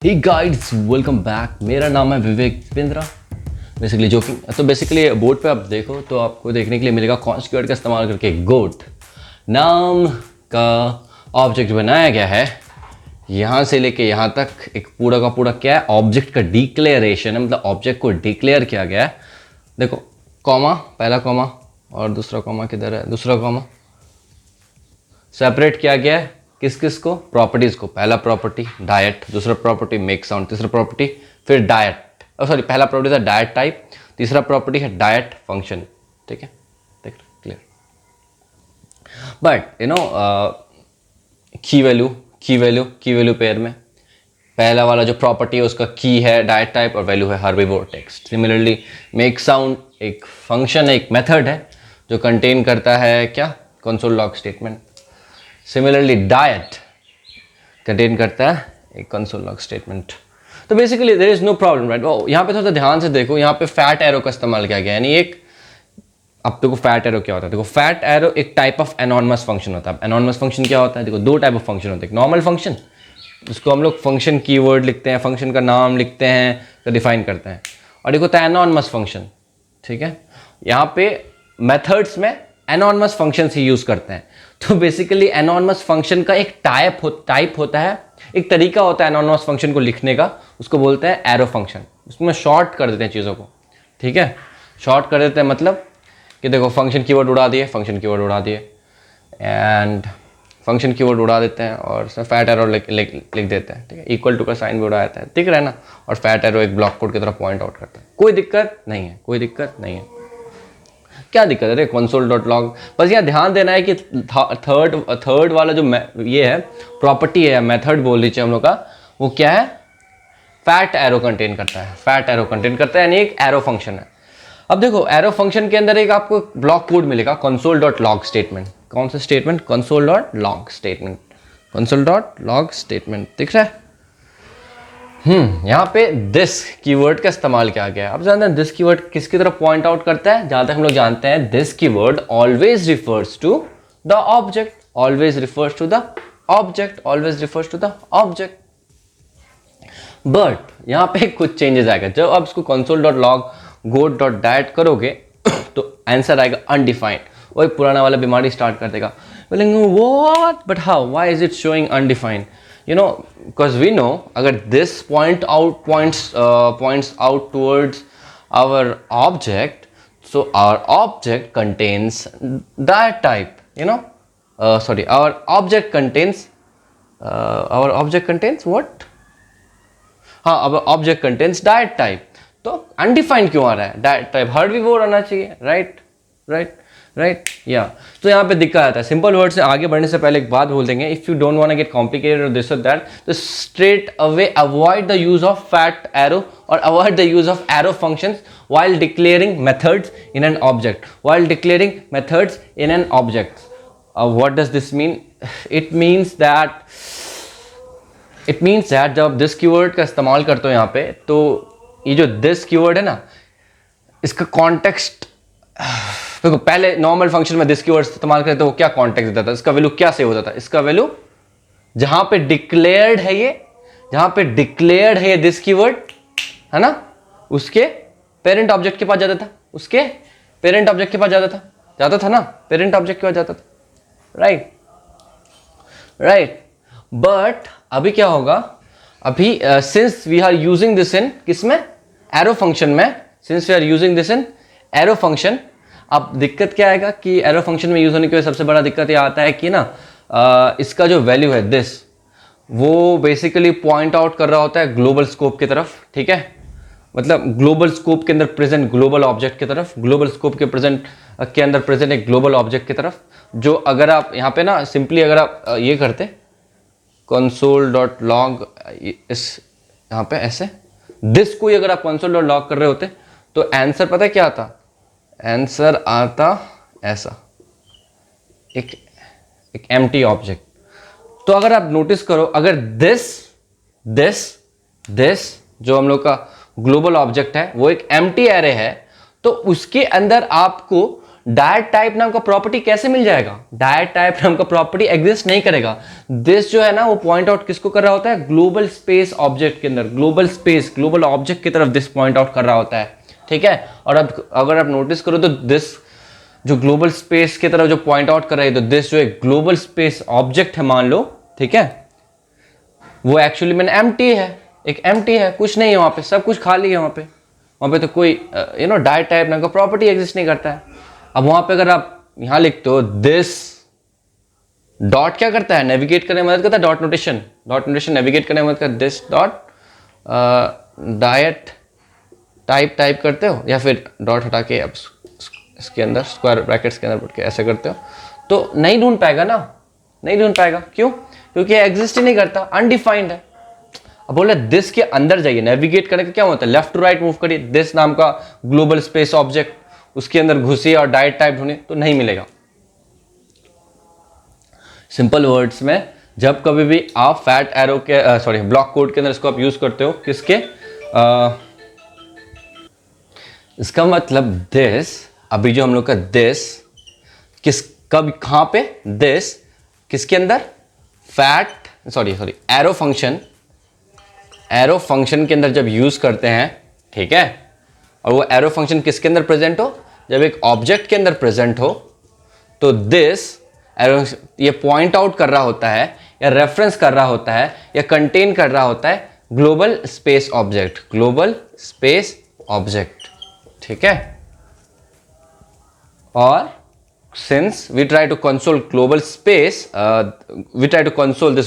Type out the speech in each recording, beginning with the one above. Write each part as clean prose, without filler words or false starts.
हे guides, welcome back. मेरा नाम है विवेक बिंद्रा, बेसिकली जोकिंग। तो बेसिकली बोर्ड पे आप देखो तो आपको देखने के लिए मिलेगा कॉन्स्टिट्यूएंट का इस्तेमाल करके गोट नाम का ऑब्जेक्ट बनाया गया है। यहाँ से लेके यहाँ तक एक पूरा का पूरा क्या है, ऑब्जेक्ट का डिक्लेरेशन है, मतलब ऑब्जेक्ट को डिक्लेयर किया गया है। देखो कॉमा, पहला कॉमा और दूसरा कॉमा किधर है, दूसरा कॉमा सेपरेट किया गया है। किस किस को, प्रॉपर्टीज को। पहला प्रॉपर्टी डाइट, दूसरा प्रॉपर्टी मेक साउंड, तीसरा प्रॉपर्टी फिर डाइट, सॉरी पहला प्रॉपर्टी था डाइट टाइप, तीसरा प्रॉपर्टी है डाइट फंक्शन। ठीक है, देख क्लियर। बट यू नो की वैल्यू पेयर में पहला वाला जो प्रॉपर्टी है उसका की है डाइट टाइप और वैल्यू है herbivore text. Similarly make sound एक फंक्शन है, एक मेथड है जो कंटेन करता है क्या, console log statement. Similarly diet contain करता है एक कंसोल लॉग स्टेटमेंट। तो basically there is no problem, right. यहाँ पे थोड़ा ध्यान से देखो, यहाँ पे फैट एरो का इस्तेमाल किया गया है। यानी एक, अब देखो फैट एरो क्या होता है। देखो फैट एरो एक टाइप ऑफ एनॉनिमस फंक्शन होता है। एनॉनिमस फंक्शन क्या होता है, देखो दो टाइप ऑफ फंक्शन होते हैं। नॉर्मल फंक्शन जिसको हम लोग फंक्शन कीवर्ड लिखते हैं, फंक्शन का नाम लिखते हैं तो डिफाइन करते हैं, और एक होता है एनॉनिमस फंक्शन। ठीक है, यहाँ पे मेथड्स में एनॉनिमस फंक्शन ही यूज करते हैं। तो बेसिकली एनॉनिमस फंक्शन का एक टाइप होता है, एक तरीका होता है एनॉनिमस फंक्शन को लिखने का, उसको बोलते हैं एरो फंक्शन। उसमें शॉर्ट कर देते हैं चीज़ों को। ठीक है, शॉर्ट कर देते हैं मतलब कि देखो फंक्शन कीवर्ड उड़ा दिए, एंड फंक्शन कीवर्ड उड़ा देते हैं और फैट एरो लिख देते हैं। ठीक है, इक्वल टू का साइन भी उड़ा देता है, दिख रहा है ना। और फैट एरो एक ब्लॉक कोड की तरफ पॉइंट आउट करता है। कोई दिक्कत नहीं है, क्या दिक्कत है। कंसोल डॉट लॉग, बस यहाँ ध्यान देना है कि थर्ड वाला जो ये है प्रॉपर्टी है, मेथड बोल लीजिए हम लोग का, वो क्या है, फैट एरो कंटेन करता है, यानी एक एरो फंक्शन है। अब देखो एरो फंक्शन के अंदर एक आपको ब्लॉक कोड मिलेगा, कंसोल डॉट लॉग स्टेटमेंट। कौन सा statement, console dot log statement दिख रहा है। यहाँ पे दिस कीवर्ड का इस्तेमाल किया गया है। अब जानते हैं दिस कीवर्ड किसकी तरफ पॉइंट आउट करता है। जहां तक हम लोग जानते हैं this keyword always refers to the object, but यहाँ पे कुछ चेंजेस आएगा। जब आप इसको console dot log goat dot diet करोगे तो आंसर आएगा अनडिफाइंड। वही पुराना वाला बीमारी स्टार्ट कर देगा, बोलेंगे what, but how, why is it showing undefined, you know, because we know agar this points out towards our object, so our object contains that type, our object contains what, our object contains diet type। तो undefined क्यों आ रहा है, diet type herbivore आना चाहिए, right या। तो यहाँ पे दिक्कत आता है। सिंपल वर्ड से आगे बढ़ने से पहले एक बात बोल देंगे, if you don't want to get complicated और दिस और दैट, तो straight away avoid the use of fat arrow और avoid the use of arrow functions while declaring methods in an object, what does this mean? it means that जब this keyword का इस्तेमाल करते हो यहाँ पे, तो ये जो दिस कीवर्ड है ना, इसका कॉन्टेक्स्ट देखो। पहले नॉर्मल फंक्शन में दिस कीवर्ड इस्तेमाल करते तो वो क्या कॉन्टेक्स्ट देता था, इसका वैल्यू क्या सेव होता था, इसका वैल्यू जहां पे डिक्लेयर्ड है ये दिस कीवर्ड है ना, उसके पेरेंट ऑब्जेक्ट के पास जाता था, राइट। बट अभी क्या होगा, अभी since we are using this in किसमें, एरो फंक्शन अब दिक्कत क्या आएगा कि एरो फंक्शन में यूज होने की वजह सबसे बड़ा दिक्कत ये आता है कि ना इसका जो वैल्यू है दिस, वो बेसिकली पॉइंट आउट कर रहा होता है ग्लोबल स्कोप की तरफ। ठीक है, मतलब ग्लोबल स्कोप के अंदर प्रेजेंट ग्लोबल ऑब्जेक्ट की तरफ, एक ग्लोबल ऑब्जेक्ट की तरफ, जो अगर आप यहाँ पे ना सिंपली अगर आप ये करते कंसोल डॉट लॉग, इस यहाँ पे ऐसे दिस को ही अगर आप कंसोल डॉट लॉग कर रहे होते तो आंसर पता है क्या आता, आंसर आता ऐसा, एक एम्प्टी ऑब्जेक्ट। तो अगर आप नोटिस करो, अगर दिस जो हम लोग का ग्लोबल ऑब्जेक्ट है वो एक एम्प्टी एरे है, तो उसके अंदर आपको डायट टाइप नाम का प्रॉपर्टी कैसे मिल जाएगा? डायट टाइप नाम का प्रॉपर्टी एग्जिस्ट नहीं करेगा। दिस जो है ना वो पॉइंट आउट किसको कर रहा होता है? ग्लोबल स्पेस ऑब्जेक्ट के अंदर, ग्लोबल स्पेस, ग्लोबल ऑब्जेक्ट की तरफ दिस पॉइंट आउट कर रहा होता है, ठीक है। और अब अगर आप नोटिस करो तो दिस जो ग्लोबल स्पेस की तरफ जो पॉइंट आउट कर रहा है, तो दिस जो एक ग्लोबल स्पेस ऑब्जेक्ट है मान लो, ठीक है, वो एक्चुअली मैंने एम्प्टी है, एक एम्प्टी है, कुछ नहीं है वहां पे, सब कुछ खाली है वहां पे तो कोई डायट टाइप नाम का प्रॉपर्टी एग्जिस्ट नहीं करता है। अब वहां पे अगर आप यहां लिखते हो दिस, डॉट क्या करता है? नेविगेट करने में मदद करता है, डॉट नोटेशन नेविगेट करने में मदद करता है। दिस डॉट डाइट टाइप करते हो, या फिर डॉट हटा के अब इसके अंदर स्क्वायर ब्रैकेट्स के अंदर पढ़ के ऐसे करते हो, तो नहीं ढूंढ पाएगा ना, नहीं ढूंढ पाएगा। क्यों? क्योंकि एग्जिस्ट ही नहीं करता, अनडिफाइंड है। अब बोले दिस के अंदर जाइए, नेविगेट करने का क्या होता है? लेफ्ट टू राइट मूव करिए, दिस नाम का ग्लोबल स्पेस ऑब्जेक्ट, उसके अंदर घुसिए और डाइट टाइप ढूंढिए, तो नहीं मिलेगा। सिंपल वर्ड्स में जब कभी भी आप फैट एरो के ब्लॉक कोड के अंदर इसको आप यूज करते हो, किसके इसका मतलब दिस, अभी जो हम लोग का दिस किस कब कहां पे? दिस किसके अंदर? एरो फंक्शन के अंदर जब यूज करते हैं, ठीक है। और वो एरो फंक्शन किसके अंदर प्रेजेंट हो? जब एक ऑब्जेक्ट के अंदर प्रेजेंट हो, तो दिस एरो ये पॉइंट आउट कर रहा होता है, या रेफरेंस कर रहा होता है, या कंटेन कर रहा होता है ग्लोबल स्पेस ऑब्जेक्ट, ठीक है। और since we try to console this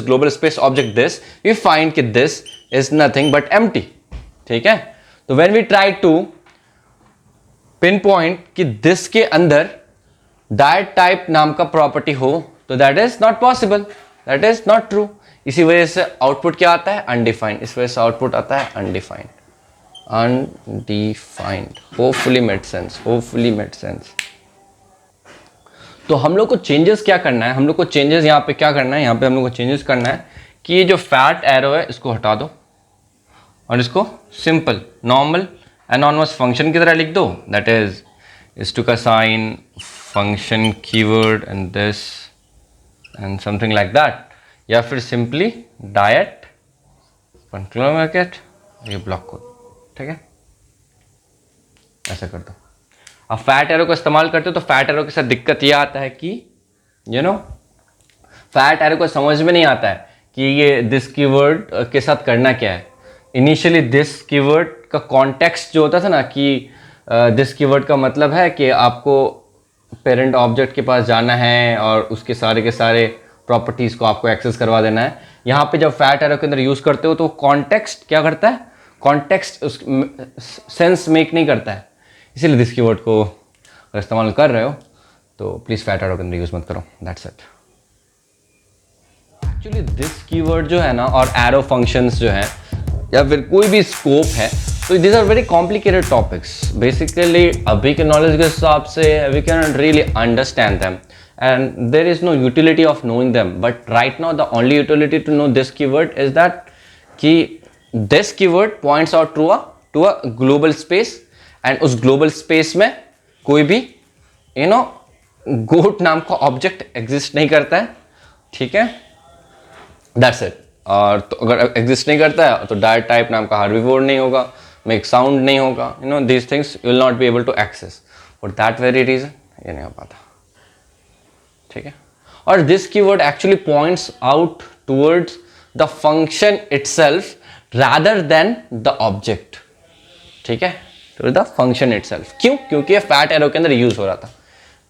global space object, this we find that this is nothing but empty, ठीक है। तो when we try to pinpoint कि this के अंदर diet type नाम का प्रॉपर्टी हो, तो that is not possible, that is not true। इसी वजह से आउटपुट क्या आता है? अनडिफाइंड। इस वजह से आउटपुट आता है अनडिफाइंड। Hopefully made sense. तो हम लोग को चेंजेस क्या करना है? हम लोग को चेंजेस यहाँ पे क्या करना है? यहाँ पे हम लोग को चेंजेस करना है कि ये जो फैट एरो है इसको हटा दो और इसको सिंपल नॉर्मल एनोनिमस फंक्शन की तरह लिख दो, दैट इज टू का sine function keyword and this and something like that, या फिर सिंपली डाइट कंट्रोल मार्केट ये ब्लॉक कोड, ठीक है, ऐसा कर दो। अब फैट एरो को इस्तेमाल करते हो तो फैट एरो के साथ दिक्कत ये आता है कि फैट एरो को समझ में नहीं आता है कि ये दिस कीवर्ड के साथ करना क्या है। इनिशियली दिस कीवर्ड का कॉन्टेक्स्ट जो होता था ना कि दिस कीवर्ड का मतलब है कि आपको पेरेंट ऑब्जेक्ट के पास जाना है और उसके सारे के सारे प्रॉपर्टीज़ को आपको एक्सेस करवा देना है। यहाँ पे जब फैट एरो के अंदर यूज़ करते हो तो कॉन्टेक्स्ट क्या करता है? कॉन्टेक्स्ट उस सेंस मेक नहीं करता है। इसीलिए दिस कीवर्ड को अगर इस्तेमाल कर रहे हो तो प्लीज़ फैट एरो के अंदर यूज़ मत करो, that's it. Actually this keyword जो है ना और एरो फंक्शंस जो है या फिर कोई भी स्कोप है, तो this are very complicated topics. Basically अभी के नॉलेज के हिसाब से we can really understand them and there is no utility of knowing them, but right now the only utility to know this keyword is that कि this keyword points out to a global space and उस global space में कोई भी गोट नाम का object exist नहीं करता है, ठीक है, दैट्स इट। और तो अगर एग्जिस्ट नहीं करता है तो डायट टाइप नाम का हर्बीवोर नहीं होगा, मेक साउंड नहीं होगा, these things you will not be able to access for that very reason, ये नहीं हो पाता, ठीक है। और this keyword actually points out towards the function itself rather than the object, ठीक है, तो द फंक्शन इटसेल्फ। क्यों? क्योंकि ये फैट एरो के अंदर यूज हो रहा था,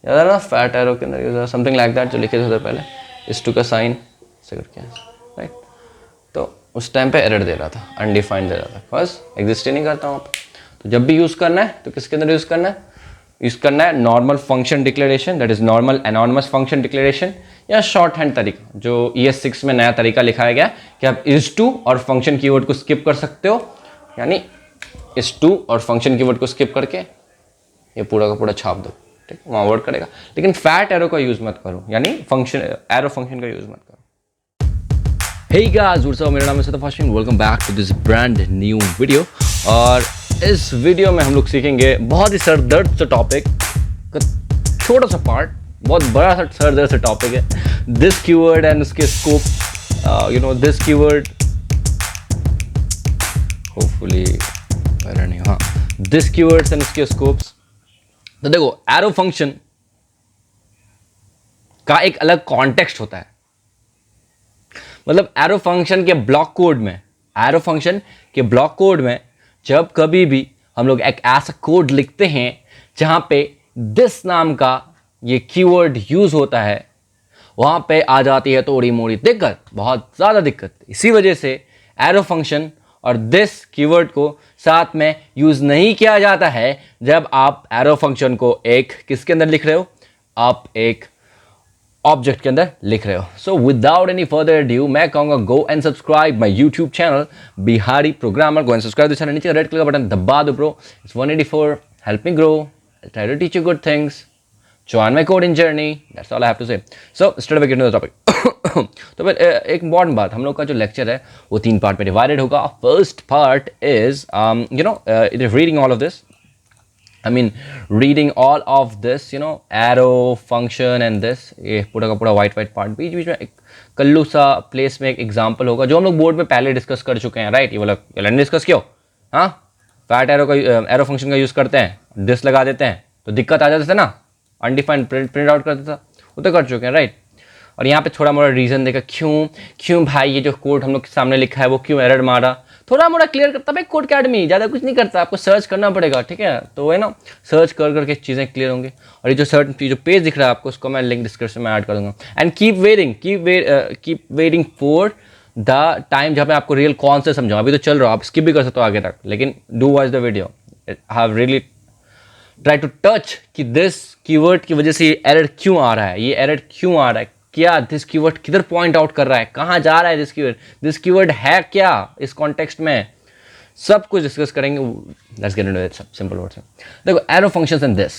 याद है ना, फैट एरो के अंदर यूज हो रहा, समथिंग लाइक दैट जो लिखे थे पहले, इस टू का साइन से करके, राइट। तो उस टाइम पे एरर दे रहा था, अनडिफाइंड दे रहा था, बस एग्जिस्ट ही नहीं करता वहाँ पे। तो जब भी यूज करना है तो किसके अंदर यूज करना है? यूज करना है normal function declaration, that is normal anonymous function declaration, या शॉर्ट हैंड तरीका जो ES6 में नया तरीका लिखाया गया कि आप is2 और फंक्शन कीवर्ड को स्किप कर सकते हो, यानी is2 और फंक्शन कीवर्ड को स्किप करके ये पूरा का पूरा छाप दो, ठीक, वहाँ वर्क करेगा। लेकिन फैट एरो का यूज मत करो, यानी फंक्शन एरो फंक्शन का यूज मत करो। Hey guys, what's up? मेरा नाम है सतफ Hashim, welcome back to this brand new video. और इस वीडियो में हम लोग सीखेंगे बहुत ही सरदर्द सा टॉपिक, छोटा सा पार्ट, बहुत बड़ा सा सरदर्द सा टॉपिक है। दिस कीवर्ड एंड उसके scope, you know this keyword, hopefully नहीं, हाँ, दिस कीवर्ड्स एंड उसके स्कोप्स। तो देखो एरो फंक्शन का एक अलग कॉन्टेक्स्ट होता है। मतलब एरो फंक्शन के ब्लॉक कोड में, एरो फंक्शन के ब्लॉक कोड में जब कभी भी हम लोग एक ऐसा कोड लिखते हैं जहां पे दिस नाम का ये कीवर्ड यूज होता है, वहां पे आ जाती है थोड़ी मोड़ी दिक्कत, बहुत ज्यादा दिक्कत। इसी वजह से एरो फंक्शन और दिस कीवर्ड को साथ में यूज नहीं किया जाता है जब आप एरो फंक्शन को एक किसके अंदर लिख रहे हो, आप एक ऑब्जेक्ट के अंदर लिख रहे हो। So without any further due मैं कहूंगा go and subscribe my YouTube channel Bihari programmer. Go and subscribe the channel, नीचे रेड कलर का बटन दबा दो bro. It's 184, help me grow, try to teach you good things, join my coding journey, that's all I have to say. So straight away get into the topic. तो फिर एक important बात, हम लोग का जो लेक्चर है वो 3 पार्ट में डिवाइडेड होगा। First part is it is reading all of this, I mean reading all of this, you know, arrow function and this, ये पूरा का पूरा वाइट पार्ट। बीच बीच में एक कल्लू सा प्लेस में एक एग्जांपल होगा जो हम लोग बोर्ड में पहले डिस्कस कर चुके हैं, राइट। ये वाला डिस्कस क्यों, हाँ, फैट एरो का एरो फंक्शन का यूज़ करते हैं, दिस लगा देते हैं तो दिक्कत आ जाती है ना, अनडिफाइंड प्रिंट आउट कर देता, वो तो कर चुके हैं, राइट। और यहाँ पे थोड़ा मोड़ा रीज़न देगा क्यों भाई ये जो कोड हम लोग के सामने लिखा है वो क्यों एरर मारा, थोड़ा मोड़ा क्लियर करता है। कोड अकेडमी ज़्यादा कुछ नहीं करता, आपको सर्च करना पड़ेगा, ठीक है। तो है ना, सर्च कर करके चीज़ें क्लियर होंगी। और ये जो पेज दिख रहा है आपको, उसको मैं लिंक डिस्क्रिप्शन में ऐड कर दूंगा। And keep waiting for the time जहाँ पे आपको रियल कौन से समझाऊँ। अभी तो चल रहा हो, आप स्किप भी कर सकते हो आगे तक, लेकिन do watch the video. I have really try to touch कि दिस कीवर्ड की वजह से ये एरर क्यों आ रहा है, ये एरर क्यों आ रहा है, क्या दिस कीवर्ड किधर पॉइंट आउट कर रहा है, कहाँ जा रहा है दिस कीवर्ड है क्या इस कॉन्टेक्स्ट में, सब कुछ डिस्कस करेंगे। Let's get into it, simple words में। देखो arrow functions in this,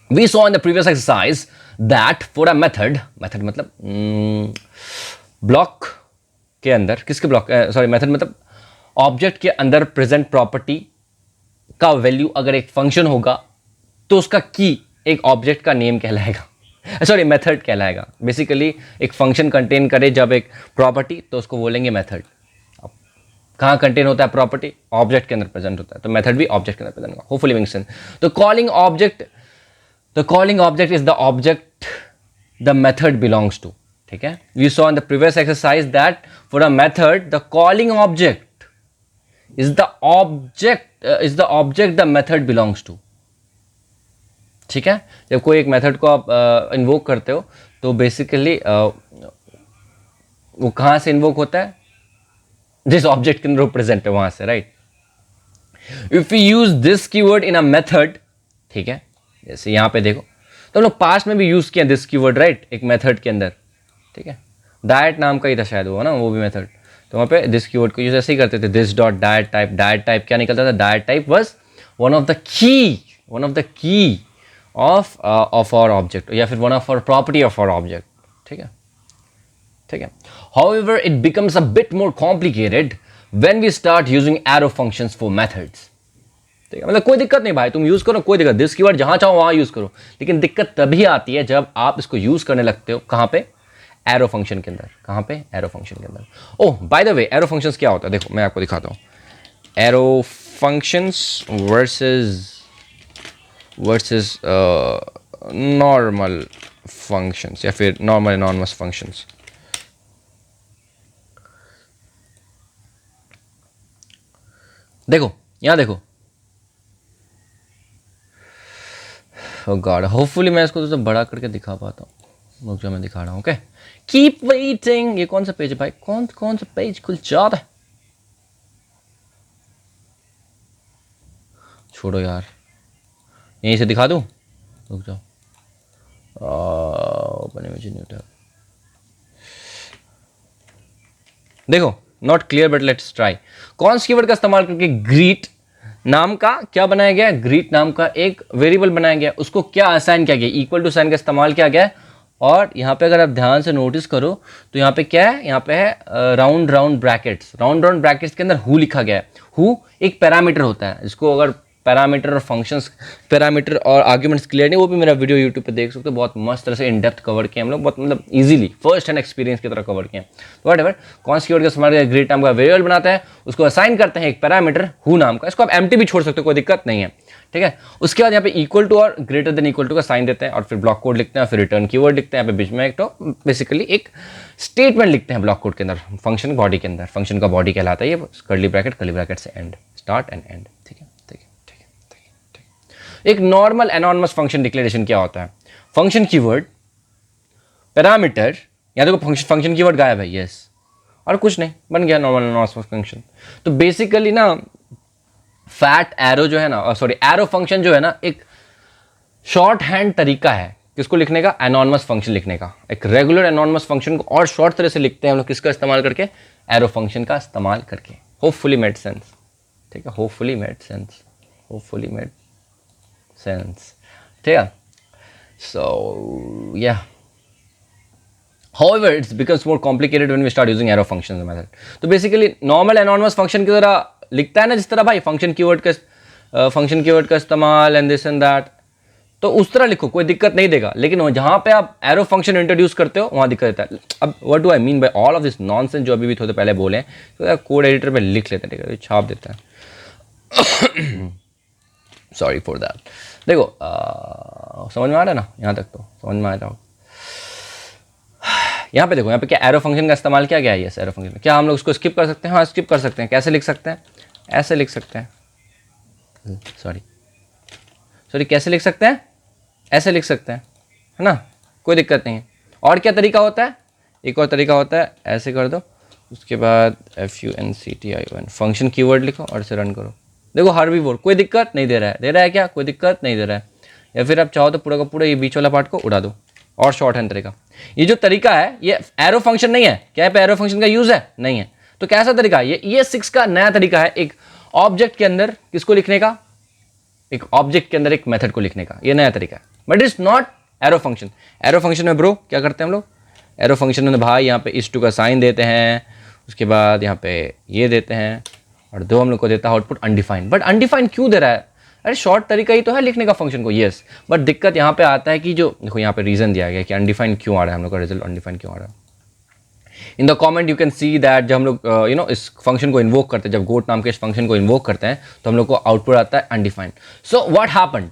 we saw in the previous exercise that for a method मतलब ब्लॉक के अंदर, किसके ब्लॉक, सॉरी मेथड मतलब ऑब्जेक्ट के अंदर प्रेजेंट प्रॉपर्टी का वैल्यू अगर एक फंक्शन होगा तो उसका की एक ऑब्जेक्ट का नेम कहलाएगा, सॉरी मेथड कहलाएगा। बेसिकली एक फंक्शन कंटेन करे जब एक प्रॉपर्टी तो उसको बोलेंगे मेथड। कहाँ कंटेन होता है प्रॉपर्टी, ऑब्जेक्ट के अंदर प्रेजेंट होता है, तो मेथड भी ऑब्जेक्ट के अंदर प्रेजेंट होगा। Hopefully makes sense. तो calling object is the object the method belongs to, ठीक है। We saw in the previous exercise that for a method the calling object is the object the method belongs to, ठीक है। जब कोई एक method को आप इन्वोक करते हो तो बेसिकली वो कहाँ से इन्वोक होता है, जिस ऑब्जेक्ट के अंदर प्रेजेंट है वहां से, right. If you use this keyword in a method, ठीक है, जैसे यहाँ पे देखो तो हम लोग पास्ट में भी यूज किया दिस कीवर्ड, राइट, एक मेथड के अंदर, ठीक है। डायट नाम का ही था शायद वो ना, वो भी मेथड। तो वहाँ पे दिस कीवर्ड को यूज ऐसे ही करते थे, दिस डॉट डायट टाइप क्या निकलता था, diet type was one of the key of our object, या फिर one of our property of our object, ठीक है। However it becomes a bit more complicated when we start using arrow functions for methods, ठीक है। मतलब कोई दिक्कत नहीं भाई, तुम यूज करो, कोई दिक्कत, दिस कीवर्ड जहां चाहो वहां यूज करो, लेकिन दिक्कत तभी आती है जब आप इसको यूज करने लगते हो, कहां पे, एरो फंक्शन के अंदर। कहाँ पे, एरो फंक्शन के अंदर। Oh by the way, arrow functions क्या होता है, देखो मैं आपको दिखाता हूँ। Arrow functions versus normal functions, या फिर नॉर्मल एनॉर्मस फंक्शंस। देखो यहाँ देखो, ओह गॉड, होपफुली मैं इसको तो बड़ा करके दिखा पाता हूँ, रुक जाओ मैं दिखा रहा हूँ। Okay, keep waiting. ये कौन सा पेज है भाई, कौन सा पेज खुल जाता है, छोड़ो यार, यहीं से दिखा दूँ, रुक जाओ। ओपन इमेज न्यू टैब, देखो not clear but let's try. कौन सी कीवर्ड का इस्तेमाल करके ग्रीट नाम का क्या बनाया गया, ग्रीट नाम का एक वेरिएबल बनाया गया, उसको क्या असाइन किया गया, इक्वल टू साइन का इस्तेमाल किया गया। और यहाँ पे अगर आप ध्यान से नोटिस करो तो यहाँ पे क्या है, यहाँ पे है राउंड ब्रैकेट्स के अंदर हु लिखा गया है। हु एक पैरामीटर होता है, इसको अगर पैरामीटर और फंक्शंस, पैरामीटर और आर्ग्यूमेंट्स क्लियर नहीं, वो भी मेरा वीडियो यूट्यूब पे देख सकते हो, बहुत मस्त तरह से इन डेप्थ कवर किया हम लोग, बहुत मतलब इजीली फर्स्ट हैंड एक्सपीरियंस की तरह कवर किया। वट एवर, कौन सी कीवर्ड का इस्तेमाल करके ग्रीट नाम का वेरिएबल बनाता है, उसको असाइन करते हैं एक पैरामीटर हु नाम का, इसको आप एम्प्टी भी छोड़ सकते हो, कोई दिक्कत नहीं है, ठीक है। उसके बाद यहाँ पे इक्वल टू और ग्रेटर देन इक्वल टू का साइन देते हैं और फिर ब्लॉक कोड लिखते हैं, फिर रिटर्न कीवर्ड लिखते हैं, यहाँ पे बीच में एक तो बेसिकली एक स्टेटमेंट लिखते हैं ब्लॉक कोड के अंदर, फंक्शन बॉडी के अंदर, फंक्शन का बॉडी कहलाता है ये, कर्ली ब्रैकेट से एंड, स्टार्ट एंड एंड, ठीक है, ठीक है, ठीक है, ठीक है, ठीक है। एक नॉर्मल एनॉनमस फंक्शन डिक्लेरेशन क्या होता है, फंक्शन कीवर्ड, पैरामीटर, या देखो फंक्शन कीवर्ड गायब है, यस, और कुछ नहीं, बन गया नॉर्मल एनॉनमस फंक्शन। तो बेसिकली ना फैट एरो जो है ना, सॉरी एरो फंक्शन जो है ना, एक शॉर्ट हैंड तरीका है किसको लिखने का, एनॉनमस फंक्शन लिखने का। एक रेगुलर एनॉनमस फंक्शन को और शॉर्ट तरह से लिखते हैं हम लोग, किसका इस्तेमाल करके, एरो फंक्शन का इस्तेमाल करके। होपफुली मेड सेंस, ठीक है, hopefully made sense, hopefully made sense, ठीक है। सो या however it becomes more complicated when we start using arrow functions method. तो बेसिकली नॉर्मल एनॉनमस फंक्शन की तरह लिखता है ना, जिस तरह भाई फंक्शन कीवर्ड का इस्तेमाल एंड दिस एंड दैट, तो उस तरह लिखो, कोई दिक्कत नहीं देगा। लेकिन जहां पे आप एरो फंक्शन इंट्रोड्यूस करते हो वहां दिक्कत देता है। अब what do I mean by all of this nonsense जो अभी भी थोड़े पहले बोले, तो यार कोड एडिटर पे लिख लेते हैं, ठीक है, छाप देते हैं। Sorry for that. देखो समझ में आ रहा है ना, यहाँ तक तो समझ में आ रहा हो। यहाँ पे देखो, यहाँ पे क्या एरो फंक्शन का इस्तेमाल किया गया है, यस एरो फंक्शन। क्या हम लोग उसको स्किप कर सकते हैं, हाँ स्किप कर सकते हैं। कैसे लिख सकते हैं, ऐसे लिख सकते हैं, सॉरी कैसे लिख सकते हैं, ऐसे लिख सकते हैं, है ना, कोई दिक्कत नहीं है। और क्या तरीका होता है, एक और तरीका होता है, ऐसे कर दो, उसके बाद FUNCTION फंक्शन कीवर्ड लिखो और इसे रन करो। देखो हर्बीवोर कोई दिक्कत नहीं दे रहा है क्या, कोई दिक्कत नहीं दे रहा है। या फिर आप चाहो तो पूरा का पूरा ये बीच वाला पार्ट को उड़ा दो, और शॉर्ट हैंड तरीका। ये जो तरीका है ये एरो फंक्शन नहीं है, क्या पे एरो फंक्शन का यूज है, नहीं है। तो कैसा तरीका है ये 6 का नया तरीका है, एक ऑब्जेक्ट के अंदर किसको लिखने का, एक ऑब्जेक्ट के अंदर एक मेथड को लिखने का, ये नया तरीका है, but it's not arrow function. Arrow function में ब्रो क्या करते हैं हम लोग, एरो फंक्शन में भाई यहाँ पे इस2 का साइन देते हैं, उसके बाद यहाँ पे ये देते हैं, और दो हम लोग को देता है आउटपुट अनडिफाइंड। बट अनडिफाइंड क्यों दे रहा है, अरे शॉर्ट तरीका ही तो है लिखने का फंक्शन को, यस। बट दिक्कत यहाँ पे आता है कि जो देखो यहाँ पे रीजन दिया गया कि अनडिफाइंड क्यों आ रहा है, हम लोग का रिजल्ट अनडिफाइंड क्यों आ रहा है। In the comment you can see that जब हम लोग इस फंक्शन को इन्वोक करते हैं, जब गोट नाम के इस फंक्शन को इन्वोक करते हैं, तो हम लोग को आउटपुट आता है undefined. So what happened,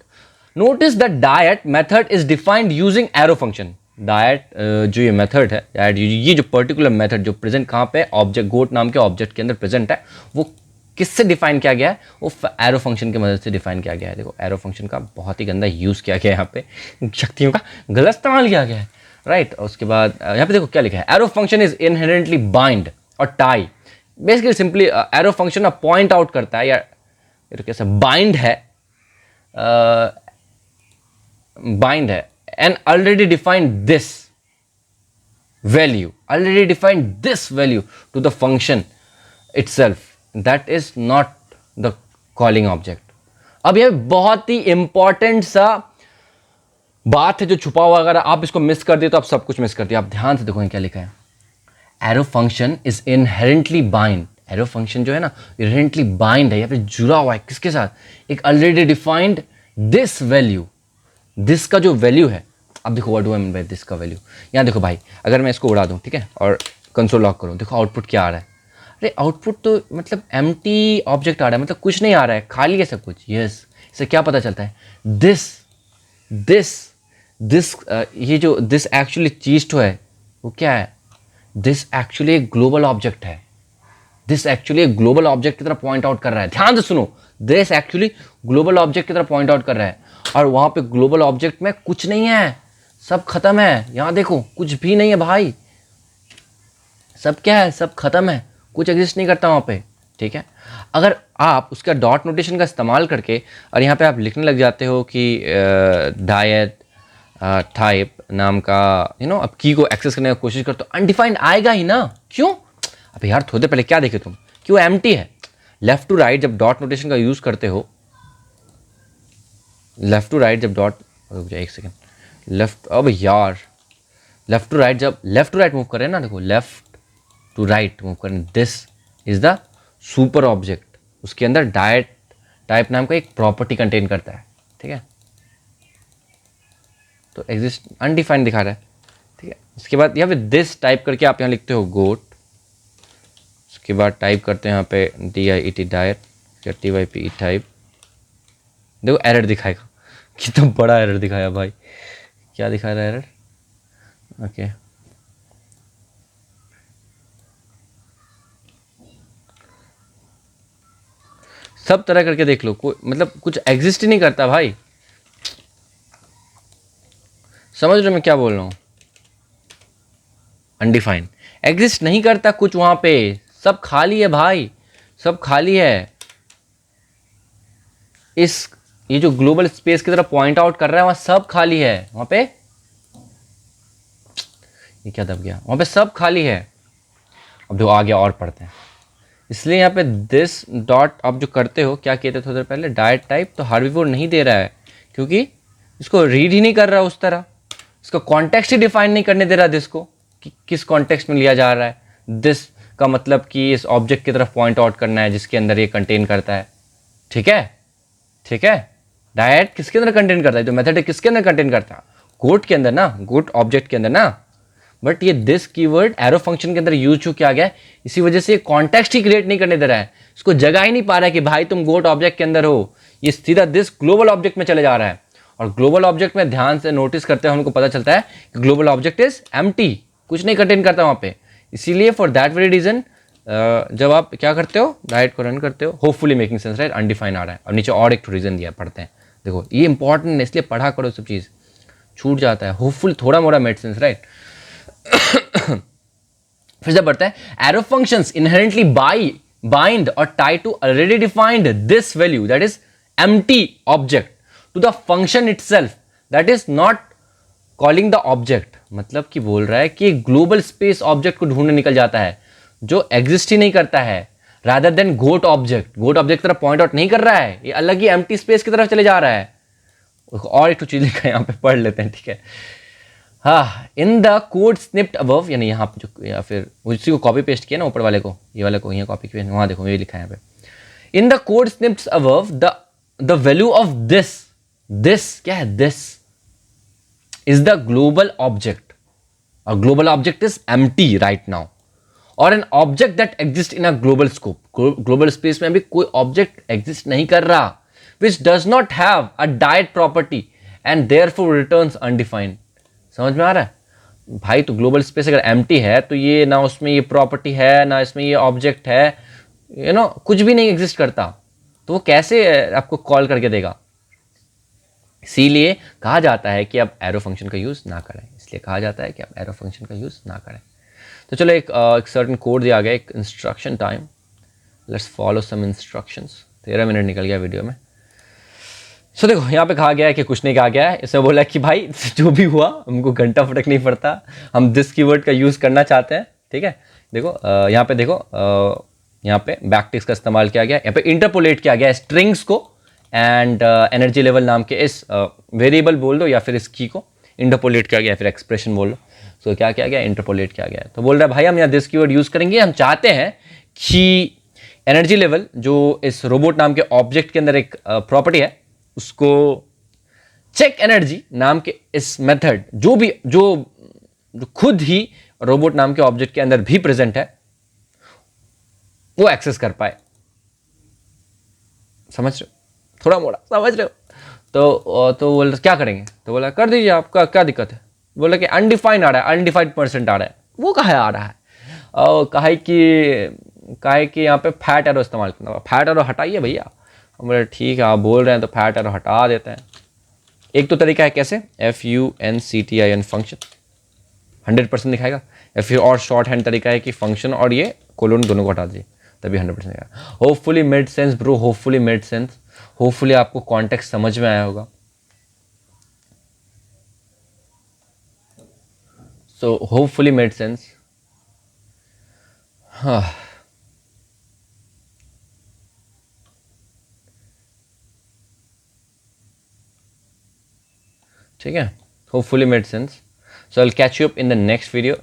notice that diet method is defined using arrow function. Diet जो ये मेथड है, डायट ये जो पर्टिकुलर मेथड जो प्रेजेंट कहाँ पे, ऑब्जेक्ट गोट नाम के ऑब्जेक्ट के अंदर प्रेजेंट है, वो किससे डिफाइन किया गया है, वो एरो फंक्शन की मदद से डिफाइन किया गया है। देखो एरो फंक्शन का बहुत ही गंदा यूज किया गया है, यहाँ पे शक्तियों का गलत इस्तेमाल किया गया है, राइट। उसके बाद यहाँ पे देखो क्या लिखा है, arrow function is inherently bind और tie. Basically simply arrow function point out करता है, या कैसे बाइंड है and already defined this value to the function itself, that is not the calling object. अब यह बहुत ही इंपॉर्टेंट सा बात है जो छुपा हुआ, अगर आप इसको मिस कर दिए तो आप सब कुछ मिस कर दिए। आप ध्यान से देखो क्या लिखा है, arrow function is inherently bind. Arrow function जो है ना इनहेरेंटली बाइंड है, या फिर जुड़ा हुआ है किसके साथ, एक already defined this value, this का जो वैल्यू है। अब देखो what do I mean by this का वैल्यू, यहाँ देखो भाई, अगर मैं इसको उड़ा दूं, ठीक है, और कंसोल लॉक करूं, देखो आउटपुट क्या आ रहा है। अरे आउटपुट तो मतलब एम्प्टी ऑब्जेक्ट आ रहा है, मतलब कुछ नहीं आ रहा है, खाली है सब कुछ, यस। इससे क्या पता चलता है, दिस ये जो दिस एक्चुअली चीज तो है वो क्या है, दिस एक्चुअली एक ग्लोबल ऑब्जेक्ट है, दिस एक्चुअली एक ग्लोबल ऑब्जेक्ट की तरफ पॉइंट आउट कर रहा है। ध्यान से सुनो, दिस एक्चुअली ग्लोबल ऑब्जेक्ट की तरफ पॉइंट आउट कर रहा है, और वहां पे ग्लोबल ऑब्जेक्ट में कुछ नहीं है, सब खत्म है। यहां देखो कुछ भी नहीं है भाई, सब क्या है, सब खत्म है, कुछ एग्जिस्ट नहीं करता वहां पे, ठीक है। अगर आप उसका डॉट नोटेशन का इस्तेमाल करके और यहाँ पे आप लिखने लग जाते हो कि डायट टाइप नाम का अब की को एक्सेस करने की कोशिश कर, तो अनडिफाइंड आएगा ही ना। क्यों, अब यार थोड़े पहले क्या देखे तुम, क्यों एम्प्टी है। लेफ्ट टू राइट जब डॉट नोटेशन का यूज करते हो, लेफ्ट टू राइट जब डॉट, एक सेकेंड, लेफ्ट, अब यार लेफ्ट टू राइट जब लेफ्ट टू राइट मूव कर रहे हैं ना, देखो लेफ्ट टू राइट मूव करें, this is the super object, उसके अंदर डायट टाइप नाम का एक प्रॉपर्टी कंटेन करता है, ठीक है। तो एग्जिस्ट अनडिफाइंड दिखा रहा है, ठीक है। उसके बाद यहाँ पे दिस टाइप करके आप यहाँ लिखते हो गोट, उसके बाद टाइप करते हैं यहाँ पे DIET डायट या TYPE टाइप। देखो एरर दिखाएगा, कितना बड़ा एरर दिखाया भाई, क्या दिखा रहा है एरर, ओके। सब तरह करके देख लो, कोई मतलब कुछ एग्जिस्ट ही नहीं करता भाई, समझ रहे हो मैं क्या बोल रहा हूँ। अनडिफाइंड एग्जिस्ट नहीं करता कुछ वहां पे, सब खाली है भाई, सब खाली है। इस ये जो ग्लोबल स्पेस की तरफ पॉइंट आउट कर रहा है वहां सब खाली है, वहां पे ये क्या दब गया, वहां पे सब खाली है। अब जो आगे और पढ़ते हैं, इसलिए यहाँ पे दिस डॉट आप जो करते हो, क्या कहते थे थोड़ी देर पहले, डायट टाइप, तो हर्बीवोर नहीं दे रहा है क्योंकि इसको रीड ही नहीं कर रहा उस तरह, इसका कॉन्टेक्स्ट ही डिफाइन नहीं करने दे रहा दिस को कि किस कॉन्टेक्स्ट में लिया जा रहा है। दिस का मतलब कि इस ऑब्जेक्ट की तरफ पॉइंट आउट करना है जिसके अंदर ये कंटेन करता है, ठीक है, ठीक है। डायट किसके अंदर कंटेन करता है, जो मेथड है किसके अंदर कंटेन करता है, गोट के अंदर ना, गोट ऑब्जेक्ट के अंदर ना। बट ये दिस कीवर्ड एरो फंक्शन के अंदर यूज किया गया है, इसी वजह से कॉन्टेक्स्ट ही क्रिएट नहीं करने दे रहा है, इसको जगह ही नहीं पा रहा है कि भाई तुम गोट ऑब्जेक्ट के अंदर हो, ये सीधा दिस ग्लोबल ऑब्जेक्ट में चले जा रहा है। और ग्लोबल ऑब्जेक्ट में ध्यान से नोटिस करते हैं हमको पता चलता है कि ग्लोबल ऑब्जेक्ट इज एम्प्टी, कुछ नहीं कंटेन करता वहां पे। इसीलिए फॉर दैट वेरी रीजन जब आप क्या करते हो, डायट को रन करते हो, hopefully making sense, right, undefined आ रहा है। और नीचे और एक रीजन दिया, पढ़ते हैं, देखो ये इंपॉर्टेंट है, इसलिए पढ़ा करो, सब चीज छूट जाता है। होपफुल थोड़ा मोड़ा मेड सेंस, राइट। फिर से बढ़ता है, एरो फंक्शंस इनहेरेंटली बाइंड और tie to already defined this value that is empty object to the function itself that is not calling the object. मतलब कि बोल रहा है कि ग्लोबल स्पेस ऑब्जेक्ट को ढूंढने निकल जाता है जो एग्जिस्ट ही नहीं करता है, रादर देन गोट ऑब्जेक्ट, गोट ऑब्जेक्ट की तरफ पॉइंट आउट नहीं कर रहा है, ये अलग ही एम्प्टी स्पेस की तरफ चले जा रहा है। और एक चीज लिखा है यहाँ पे, पढ़ लेते हैं, ठीक है। हाँ, इन द कोड स्निप्ड अबव, यानी यहाँ पे जो, या फिर उसी को कॉपी पेस्ट किया ना ऊपर वाले को, ये वाले को यहाँ कॉपी किया, वहां देखो ये लिखा है यहाँ पे, in the code snipped above the value of this क्या है, this is the global object, और global object is empty right now, और an object that exist in a global scope, global space में भी कोई ऑब्जेक्ट एग्जिस्ट नहीं कर रहा, which does not have a that property and therefore returns undefined. समझ में आ रहा है भाई, तो ग्लोबल स्पेस अगर एम्प्टी है तो ये ना उसमें ये प्रॉपर्टी है ना इसमें ये ऑब्जेक्ट है, यू नो, कुछ भी नहीं एग्जिस्ट करता, तो वो कैसे आपको कॉल करके देगा। इसीलिए कहा जाता है कि आप एरो फंक्शन का यूज ना करें, इसलिए कहा जाता है कि आप एरो फंक्शन का यूज ना करें। तो चलो एक सर्टेन कोड दिया गया, एक instruction time, let's follow some instructions. 13 minute निकल गया वीडियो में। सो देखो यहाँ पे कहा गया है कि कुछ नहीं कहा गया है, इसमें बोला कि भाई जो भी हुआ हमको घंटा फटक नहीं पड़ता, हम दिस कीवर्ड का यूज करना चाहते हैं, ठीक है। देखो यहाँ पे देखो, यहाँ पे बैकटिक्स का इस्तेमाल किया गया, यहाँ पे इंटरपोलेट किया गया स्ट्रिंग्स को एंड एनर्जी लेवल नाम के इस वेरिएबल बोल दो या फिर इस की को इंटरपोलेट किया गया, फिर एक्सप्रेशन बोल लो। सो क्या किया गया, इंटरपोलेट किया गया। तो बोल रहा है भाई हम यहाँ दिस कीवर्ड यूज करेंगे, हम चाहते हैं कि एनर्जी लेवल जो इस रोबोट नाम के ऑब्जेक्ट के अंदर एक प्रॉपर्टी है, उसको चेक एनर्जी नाम के इस मेथड जो खुद ही रोबोट नाम के ऑब्जेक्ट के अंदर भी प्रेजेंट है, वो एक्सेस कर पाए। समझ रहे हो, थोड़ा मोड़ा समझ रहे हो। तो बोला क्या करेंगे, तो बोला कर दीजिए, आपका क्या दिक्कत है। बोला कि अनडिफाइंड आ रहा है, अनडिफाइंड परसेंट आ रहा है। वो कहा आ रहा है, कहा कि यहाँ पे फैट एरो इस्तेमाल करना, फैट एरो हटाइए भैया। बोले ठीक है, आप बोल रहे हैं तो फैट एरो हटा देते हैं। एक तो तरीका है कैसे, FUNCTIN फंक्शन 100% दिखाएगा, या फिर और शॉर्ट हैंड तरीका है कि फंक्शन और ये कोलोन दोनों को हटा दीजिए, तभी 100% दिखाएगा। Hopefully made sense bro, hopefully made sense, hopefully आपको कॉन्टेक्स्ट समझ में आया होगा। So hopefully made sense. हाँ, ठीक है, hopefully made sense. So I will catch you up in the next video.